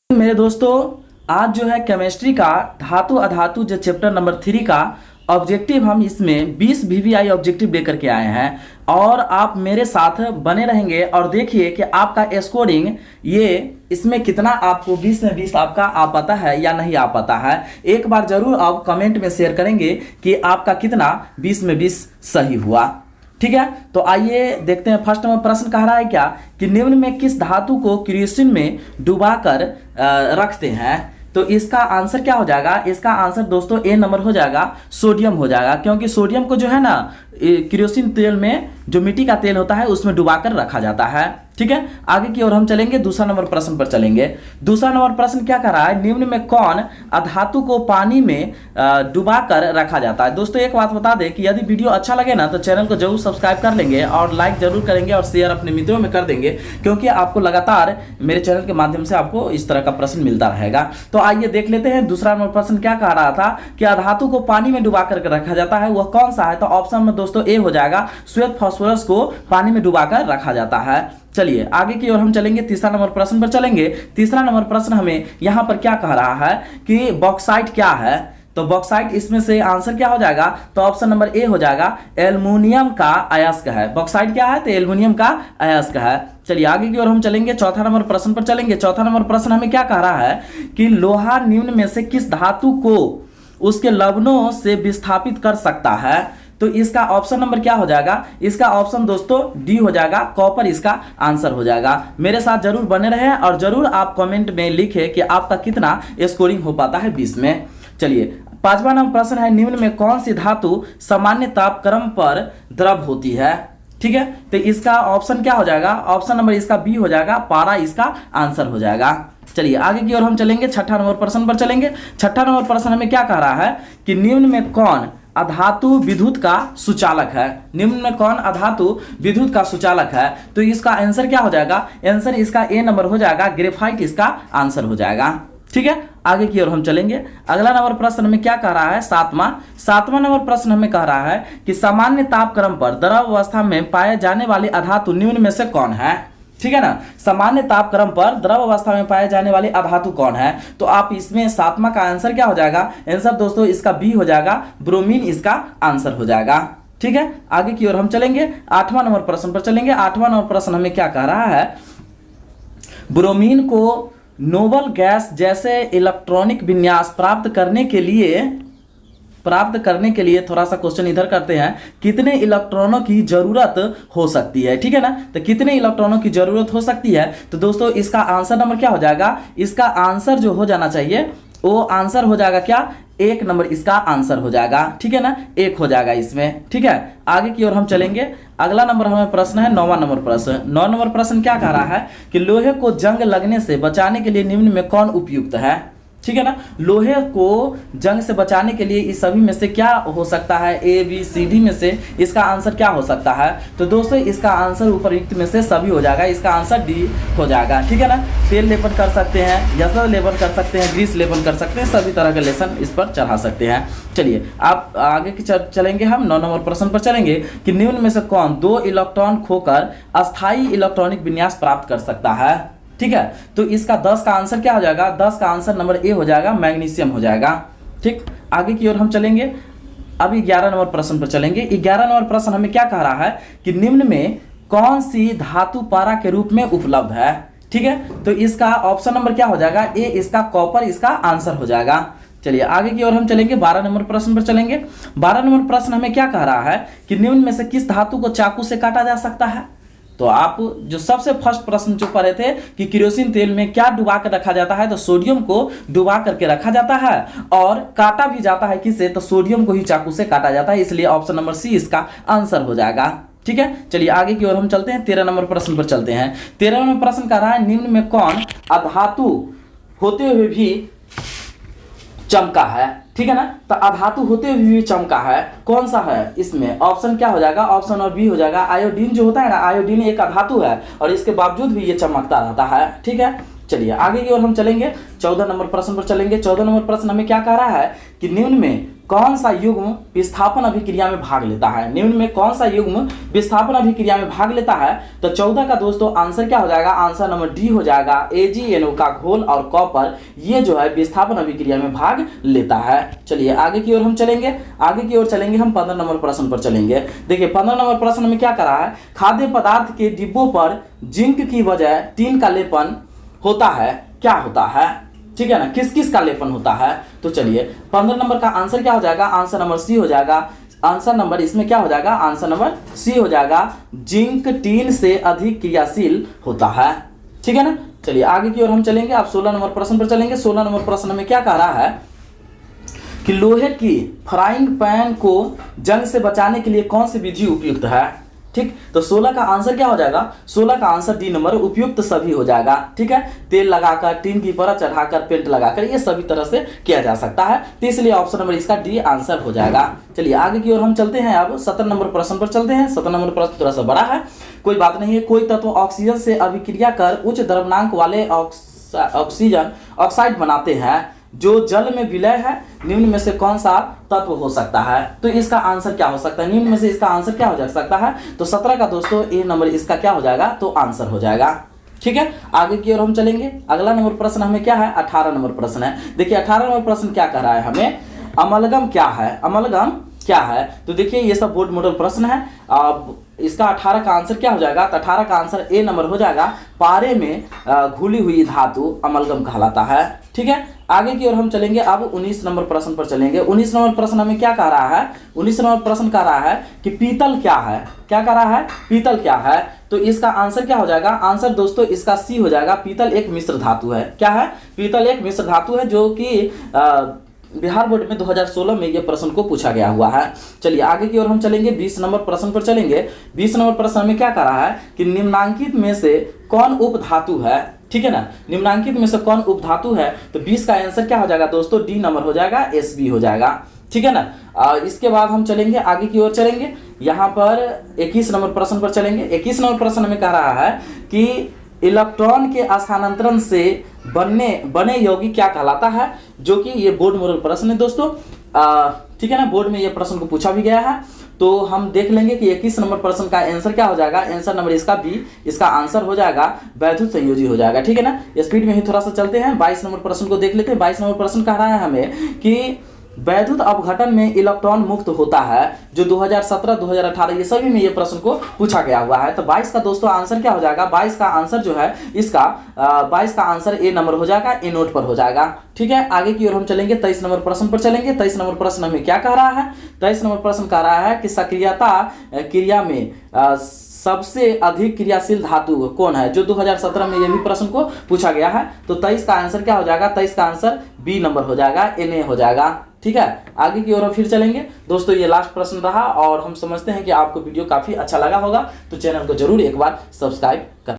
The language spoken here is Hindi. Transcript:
मेरे दोस्तों, आज जो है केमिस्ट्री का धातु अधातु जो चैप्टर नंबर 3 का ऑब्जेक्टिव हम इसमें 20 वीवीआई ऑब्जेक्टिव लेकर के आए हैं और आप मेरे साथ बने रहेंगे और देखिए कि आपका स्कोरिंग ये इसमें कितना आपको 20 में 20 आपका आ पाता है या नहीं आ पाता है। एक बार जरूर आप कमेंट में शेयर करेंगे कि आपका कितना 20 में 20 सही हुआ। ठीक है, तो आइए देखते हैं। फर्स्ट में प्रश्न कह रहा है क्या कि निम्न में किस धातु को क्रियोसिन में डुबाकर रखते हैं। तो इसका आंसर क्या हो जाएगा? इसका आंसर दोस्तों ए नंबर हो जाएगा, सोडियम हो जाएगा। क्योंकि सोडियम को जो है ना क्रियोसिन तेल में, जो मिट्टी का तेल होता है उसमें डुबाकर रखा जाता है। ठीक है, आगे की ओर हम चलेंगे, दूसरा नंबर प्रश्न पर चलेंगे। दूसरा नंबर प्रश्न क्या कर रहा है? निम्न में कौन अधातु को पानी में डुबाकर रखा जाता है। दोस्तों एक बात बता दें कि यदि वीडियो अच्छा लगे ना तो चैनल को जरूर सब्सक्राइब कर लेंगे और लाइक जरूर करेंगे और शेयर अपने मित्रों में कर देंगे, क्योंकि आपको लगातार मेरे चैनल के माध्यम से आपको इस तरह का प्रश्न मिलता रहेगा। तो आइए देख लेते हैं दूसरा नंबर प्रश्न क्या कह रहा था कि अधातु को पानी में डुबा कर रखा जाता है, वह कौन सा है। तो ऑप्शन में दोस्तों ए हो जाएगा, श्वेत फास्फोरस को पानी में डुबाकर रखा जाता है। चलिए आगे की ओर हम चलेंगे, तीसरा नंबर प्रश्न पर चलेंगे। तीसरा नंबर प्रश्न हमें यहां पर क्या कह रहा है कि बॉक्साइट क्या है। तो बॉक्साइट इसमें से आंसर क्या हो जाएगा? तो ऑप्शन नंबर ए हो जाएगा, एल्युमिनियम का अयस्क है। बॉक्साइट क्या है? तो एल्युमिनियम का अयस्क है। चलिए आगे की ओर हम चलेंगे, चौथा नंबर प्रश्न पर चलेंगे। चौथा नंबर प्रश्न हमें क्या कह रहा है कि लोहा निम्न में से किस धातु को उसके लवणों से विस्थापित कर सकता है। तो इसका ऑप्शन नंबर क्या हो जाएगा? इसका ऑप्शन दोस्तों डी हो जाएगा, कॉपर इसका आंसर हो जाएगा। मेरे साथ जरूर बने रहें और जरूर आप कमेंट में लिखें कि आपका कितना स्कोरिंग हो पाता है 20 में। चलिए पांचवा नंबर प्रश्न है, निम्न में कौन सी धातु सामान्य तापक्रम पर द्रव होती है। ठीक है, तो इसका ऑप्शन क्या हो जाएगा? ऑप्शन नंबर इसका बी हो जाएगा, पारा इसका आंसर हो जाएगा। चलिए आगे की ओर हम चलेंगे, छठा नंबर प्रश्न पर चलेंगे। छठा नंबर प्रश्न हमें क्या कह रहा है कि निम्न में कौन अधातु विद्युत का सुचालक है। निम्न में कौन अधातु विद्युत का सुचालक है। तो इसका आंसर क्या हो जाएगा? आंसर इसका ए नंबर हो जाएगा, ग्रेफाइट इसका आंसर हो जाएगा। ठीक है, आगे की ओर हम चलेंगे। अगला नंबर प्रश्न हमें क्या कह रहा है? सातवां नंबर प्रश्न हमें कह रहा है कि सामान्य तापक्रम पर द्रव अवस्था में पाए जाने वाले अधातु निम्न में से कौन है। ठीक है ना, सामान्य तापक्रम पर द्रव अवस्था में पाए जाने वाले अधातु कौन है। तो आप इसमें सातवां का आंसर क्या हो जाएगा? आंसर दोस्तों इसका बी हो जाएगा, ब्रोमीन इसका आंसर हो जाएगा। ठीक है, आगे की ओर हम चलेंगे, आठवां नंबर प्रश्न पर चलेंगे। आठवां नंबर प्रश्न हमें क्या कह रहा है? ब्रोमीन को नोबल गैस जैसे इलेक्ट्रॉनिक विन्यास प्राप्त करने के लिए थोड़ा सा क्वेश्चन इधर करते हैं, कितने इलेक्ट्रॉनों की जरूरत हो सकती है। ठीक है ना, तो कितने इलेक्ट्रॉनों की जरूरत हो सकती है। तो दोस्तों इसका आंसर नंबर क्या हो जाएगा? इसका आंसर जो हो जाना चाहिए वो आंसर हो जाएगा क्या? एक नंबर इसका आंसर हो जाएगा। ठीक है ना, एक हो जाएगा इसमें। ठीक है, आगे की ओर हम चलेंगे। अगला नंबर हमें प्रश्न है 9वां नंबर प्रश्न। 9 नंबर प्रश्न क्या कह रहा है कि लोहे को जंग लगने से बचाने के लिए निम्न में कौन उपयुक्त है। ठीक है ना, लोहे को जंग से बचाने के लिए इस सभी में से क्या हो सकता है? ए बी सी डी में से इसका आंसर क्या हो सकता है? तो दोस्तों इसका आंसर उपयुक्त में से सभी हो जाएगा, इसका आंसर डी हो जाएगा। ठीक है ना, तेल लेपन कर सकते हैं, यस्त्र लेपन कर सकते हैं, ग्रीस लेपन कर सकते हैं, सभी तरह के लेसन इस पर चढ़ा सकते हैं। चलिए आप आगे की चलेंगे, हम 9 नंबर प्रश्न पर चलेंगे कि निम्न में से कौन 2 इलेक्ट्रॉन खोकर अस्थायी इलेक्ट्रॉनिक विन्यास प्राप्त कर सकता है। ठीक है, तो इसका 10 का आंसर क्या हो जाएगा? 10 का आंसर नंबर ए हो जाएगा, मैग्नीशियम हो जाएगा। ठीक, आगे की ओर हम चलेंगे, अभी 11 नंबर प्रश्न पर चलेंगे। 11 नंबर प्रश्न हमें क्या कह रहा है कि निम्न में कौन सी धातु पारा के रूप में उपलब्ध है। ठीक है, तो इसका ऑप्शन नंबर क्या हो जाएगा? ए इसका कॉपर इसका आंसर हो जाएगा। चलिए आगे की ओर हम चलेंगे, 12 नंबर प्रश्न पर चलेंगे। 12 नंबर प्रश्न हमें क्या कह रहा है कि निम्न में से किस धातु को चाकू से काटा जा सकता है। तो आप जो सबसे फर्स्ट प्रश्न जो पढ़े थे कि केरोसिन तेल में क्या डुबा कर रखा जाता है, तो सोडियम को डुबा करके रखा जाता है और काटा भी जाता है किससे? तो सोडियम को ही चाकू से काटा जाता है, इसलिए ऑप्शन नंबर सी इसका आंसर हो जाएगा। ठीक है, चलिए आगे की ओर हम चलते हैं, 13 नंबर प्रश्न पर चलते हैं। 13 नंबर प्रश्न कह रहा है निम्न में कौन अधातु होते हुए भी चमका है। ठीक है ना, तो अधातु होते हुए भी चमका है, कौन सा है? इसमें ऑप्शन क्या हो जाएगा? ऑप्शन और बी हो जाएगा, आयोडीन जो होता है ना, आयोडीन एक अधातु है और इसके बावजूद भी ये चमकता रहता है। ठीक है, चलिए आगे की ओर हम चलेंगे, 14 नंबर प्रश्न पर चलेंगे। 14 नंबर प्रश्न हमें क्या कह रहा है कि निम्न में कौन सा युग्म विस्थापन अभिक्रिया में भाग लेता है? निम्न में कौन सा युग्म विस्थापन अभिक्रिया में भाग लेता है? तो 14 का दोस्तों आंसर क्या हो जाएगा? आंसर नंबर डी हो जाएगा। AgNO का घोल और कॉपर ये जो है विस्थापन अभिक्रिया में भाग लेता है। चलिए आगे की ओर हम चलेंगे। आगे की ओर चलेंगे हम 15 नंबर प्रश्न पर चलेंगे। देखिए 15 नंबर प्रश्न में क्या करा है? खाद्य पदार्थ के डिब्बों पर जिंक की बजाय टीन का लेपन होता है, क्या होता है? ठीक है ना, किस किस का लेपन होता है? तो चलिए 15 नंबर का आंसर क्या हो जाएगा? आंसर नंबर सी हो जाएगा। आंसर नंबर इसमें क्या हो जाएगा? आंसर नंबर सी हो जाएगा। जिंक टीन से अधिक क्रियाशील होता है। ठीक है ना। चलिए आगे की ओर हम चलेंगे। आप 16 नंबर प्रश्न पर चलेंगे। 16 नंबर प्रश्न में क्या कह रहा है कि लोहे की फ्राइंग पैन को जंग से बचाने के लिए कौन सी विधि उपयुक्त है? ठीक, तो 16 का आंसर क्या हो जाएगा? 16 का आंसर डी नंबर उपयुक्त सभी हो जाएगा। ठीक है, तेल लगाकर, टीन की परत चढ़ाकर, पेंट लगाकर, ये सभी तरह से किया जा सकता है। तो इसलिए ऑप्शन नंबर इसका डी आंसर हो जाएगा। चलिए आगे की ओर हम चलते हैं। अब 17 नंबर प्रश्न पर चलते हैं। 17 नंबर प्रश्न थोड़ा सा बड़ा है, कोई बात नहीं है। कोई तत्व ऑक्सीजन से अभिक्रिया कर उच्च द्रव्यमानक वाले ऑक्सीजन ऑक्साइड बनाते हैं जो जल में विलय है। निम्न में से कौन सा तत्व हो सकता है? तो इसका आंसर क्या हो सकता है? निम्न में से इसका आंसर क्या हो जा सकता है? तो 17 का दोस्तों ए नंबर इसका क्या हो जाएगा? तो आंसर हो जाएगा। ठीक है, आगे की ओर हम चलेंगे। अगला नंबर प्रश्न हमें क्या है? 18 नंबर प्रश्न है। देखिए 18 नंबर प्रश्न क्या कर रहा है हमें? अमलगम क्या है? अमलगम क्या है? तो देखिए ये सब बोर्ड मॉडल प्रश्न है। अब इसका 18 का आंसर क्या हो जाएगा? तो 18 का आंसर ए नंबर हो जाएगा। पारे में घुली हुई धातु अमलगम कहलाता है। ठीक है, आगे की ओर हम चलेंगे। अब 19 नंबर प्रश्न पर चलेंगे। 19 नंबर प्रश्न हमें क्या कह रहा है? 19 नंबर प्रश्न कह रहा है कि पीतल क्या है? क्या कह रहा है? पीतल क्या है? तो इसका आंसर क्या हो जाएगा? आंसर दोस्तों इसका सी हो जाएगा। पीतल एक मिश्र धातु है। क्या है? पीतल एक मिश्र धातु है, जो कि बिहार बोर्ड में 2016 में ये प्रश्न को पूछा गया हुआ है। चलिए आगे की ओर हम चलेंगे। 20 नंबर प्रश्न पर चलेंगे। 20 नंबर प्रश्न में क्या कह रहा है कि निम्नांकित में से कौन उपधातु है? ठीक है ना, निम्नांकित में से कौन उपधातु है? तो 20 का आंसर क्या हो जाएगा दोस्तों? डी नंबर हो जाएगा, SB हो जाएगा। ठीक है ना। इसके बाद हम चलेंगे, आगे की ओर चलेंगे। यहाँ पर 21 नंबर प्रश्न पर चलेंगे। 21 नंबर प्रश्न में कह रहा है कि इलेक्ट्रॉन के स्थानांतरण से बने यौगिक क्या कहलाता है? जो कि ये बोर्ड मॉडल प्रश्न है दोस्तों। ठीक है ना, बोर्ड में ये प्रश्न को पूछा भी गया है। तो हम देख लेंगे कि 21 नंबर प्रश्न का आंसर क्या हो जाएगा? आंसर नंबर इसका बी, इसका आंसर हो जाएगा वैद्युत संयोजी हो जाएगा। ठीक है ना, स्पीड में ही थोड़ा सा चलते हैं। 22 नंबर प्रश्न को देख लेते हैं। 22 नंबर प्रश्न कह रहा है हमें कि वैद्युत अपघटन में इलेक्ट्रॉन मुक्त होता है, जो 2017, 2018 ये सभी में ये प्रश्न को पूछा गया हुआ है। तो 22 का दोस्तों आंसर क्या हो जाएगा? 22 का आंसर जो है इसका 22 का आंसर ए नंबर हो जाएगा, ए नोट पर हो जाएगा। ठीक है, आगे की ओर हम चलेंगे। 23 नंबर प्रश्न पर चलेंगे। 23 नंबर प्रश्न हमें क्या कह रहा है? 23 नंबर प्रश्न कह रहा है कि सक्रियता क्रिया में सबसे अधिक क्रियाशील धातु कौन है? जो 2017 में ये भी प्रश्न को पूछा गया है। तो 23 का आंसर क्या हो जाएगा? 23 का आंसर बी नंबर हो जाएगा, Na हो जाएगा। ठीक है, आगे की ओर हम फिर चलेंगे। दोस्तों ये लास्ट प्रश्न रहा और हम समझते हैं कि आपको वीडियो काफी अच्छा लगा होगा, तो चैनल को जरूर एक बार सब्सक्राइब कर